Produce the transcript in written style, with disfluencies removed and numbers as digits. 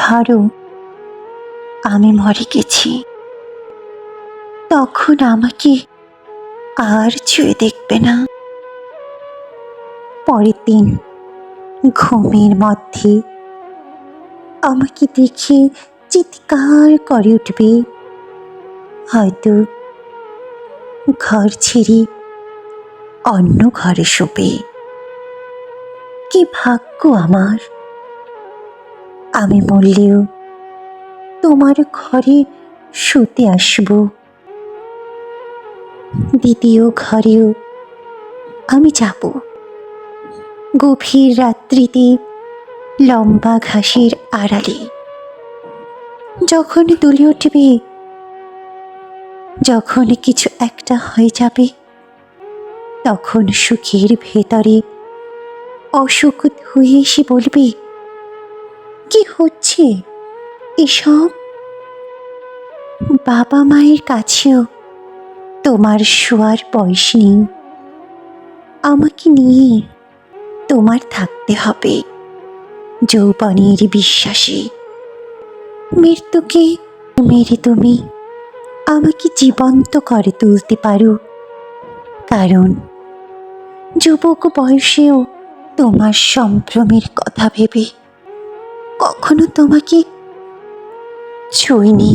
ধরো আমি মরে গেছি, তখন আমাকে আর ছুঁয়ে দেখবে না। পরের দিন ঘুমের মধ্যে আমাকে দেখে চিৎকার করে উঠবে, হয়তো ঘর ছেড়ে অন্য ঘরে শোবে। কি ভাগ্য আমার, আমি মরলেও তোমার ঘরে শুতে আসব। দ্বিতীয় ঘরেও আমি যাব, গভীর রাত্রিতে লম্বা ঘাসের আড়ালে। যখন দুলে উঠবে, যখন কিছু একটা হয়ে যাবে, তখন সুখের ভেতরে অসুখ ধুয়ে এসে বলবে, কি হচ্ছে এসব? বাবা মায়ের কাছেও তোমার শোয়ার বয়স নেই, আমাকে নিয়ে তোমার থাকতে হবে যৌবনের বিশ্বাসে। মৃত্যুকে মেরে তুমি আমাকে জীবন্ত করে তুলতে পারো, কারণ যুবক বয়সেও তোমার সম্ভ্রমের কথা ভেবে কখনো তোমাকে ছুঁইনি।